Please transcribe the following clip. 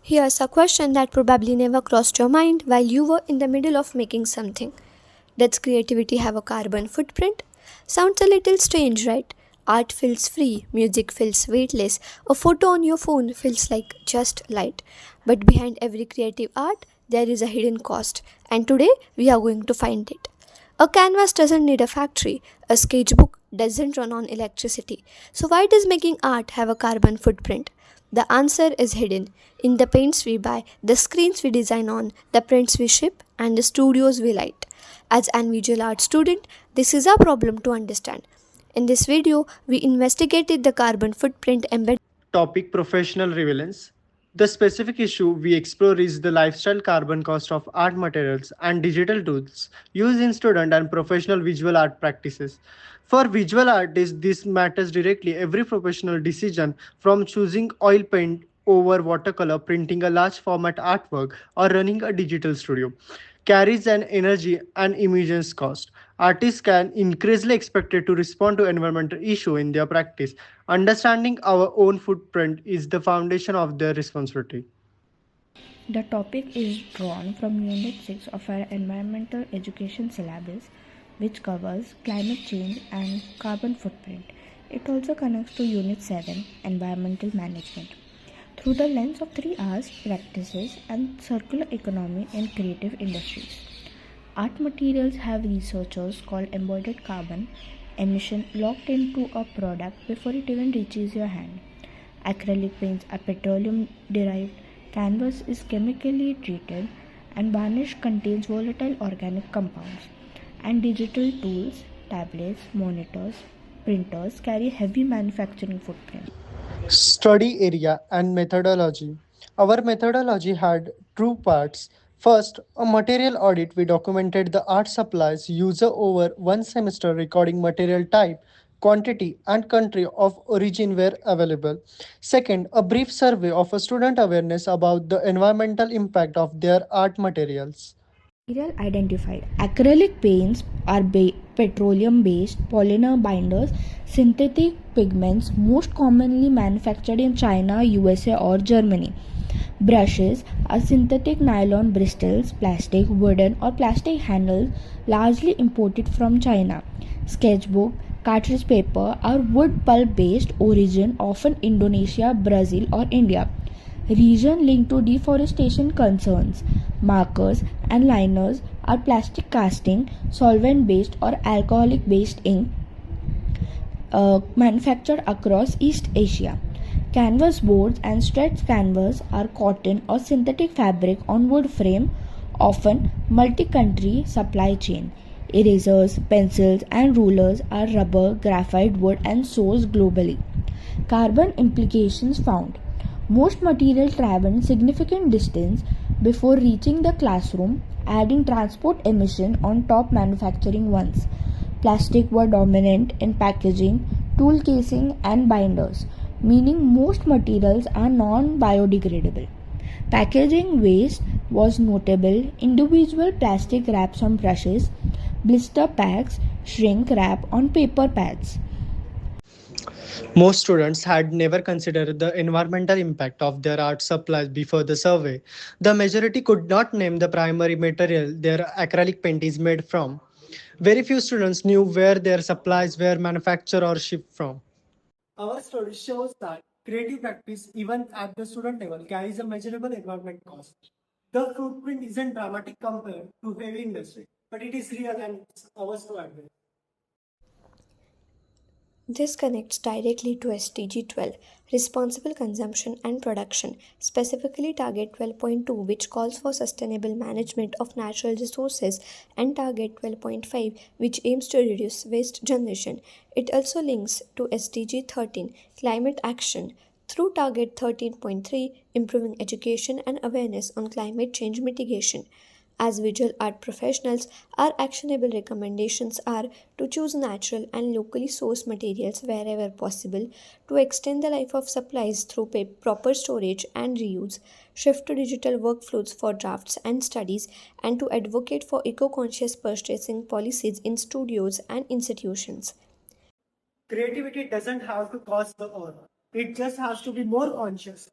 Here's a question that probably never crossed your mind while you were in the middle of making something. Does creativity have a carbon footprint? Sounds a little strange, right? Art feels free, music feels weightless, a photo on your phone feels like just light. But behind every creative art, there is a hidden cost, and today we are going to find it. A canvas doesn't need a factory, a sketchbook doesn't run on electricity. So, why does making art have a carbon footprint? The answer is hidden in the paints we buy, the screens we design on, the prints we ship, and the studios we light. As an visual art student, this is a problem to understand. In this video, we investigated the carbon footprint embedded. Topic professional relevance. The specific issue we explore is the lifestyle carbon cost of art materials and digital tools used in student and professional visual art practices. For visual artists, this matters directly. Every professional decision, from choosing oil paint over watercolor, printing a large format artwork, or running a digital studio, carries an energy and emissions cost. Artists can increasingly expected to respond to environmental issue in their practice. Understanding our own footprint is the foundation of their responsibility. The topic is drawn from Unit 6 of our Environmental Education syllabus, which covers climate change and carbon footprint. It also connects to Unit 7, Environmental Management, through the lens of 3 R's practices and circular economy in creative industries. Art materials have researchers called embodied carbon emission locked into a product before it even reaches your hand. Acrylic paints are petroleum derived, canvas is chemically treated, and varnish contains volatile organic compounds. And digital tools, tablets, monitors, printers carry heavy manufacturing footprint. Study area and methodology. Our methodology had two parts. First, a material audit. We documented the art supplies user over one semester, recording material type, quantity, and country of origin where available. Second, a brief survey of a student awareness about the environmental impact of their art materials. Material identified. Acrylic paints are petroleum based polymer binders, synthetic pigments most commonly manufactured in China, USA, or Germany. Brushes are synthetic nylon bristles, plastic, wooden, or plastic handles largely imported from China. Sketchbook, cartridge paper are wood pulp based origin, often Indonesia, Brazil, or India. Region linked to deforestation concerns. Markers and liners are plastic casting, solvent based, or alcoholic based ink manufactured across East Asia. Canvas boards and stretched canvas are cotton or synthetic fabric on wood frame, often multi-country supply chain. Erasers, pencils, and rulers are rubber, graphite, wood, and sourced globally. Carbon implications found. Most material travel significant distance before reaching the classroom, adding transport emission on top manufacturing ones. Plastic were dominant in packaging, tool casing, and binders, meaning most materials are non-biodegradable. Packaging waste was notable. Individual plastic wraps on brushes, blister packs, shrink wrap on paper pads. Most students had never considered the environmental impact of their art supplies before the survey. The majority could not name the primary material their acrylic paint is made from. Very few students knew where their supplies were manufactured or shipped from. Our study shows that creative practice, even at the student level, carries a measurable environment cost. The footprint isn't dramatic compared to heavy industry, but it is real and it's ours to admit. This connects directly to SDG 12, Responsible Consumption and Production, specifically Target 12.2, which calls for sustainable management of natural resources, and Target 12.5, which aims to reduce waste generation. It also links to SDG 13, Climate Action, through Target 13.3, Improving Education and Awareness on Climate Change Mitigation. As visual art professionals, our actionable recommendations are to choose natural and locally sourced materials wherever possible, to extend the life of supplies through proper storage and reuse, shift to digital workflows for drafts and studies, and to advocate for eco conscious purchasing policies in studios and institutions. Creativity doesn't have to cost the earth. It just has to be more conscious.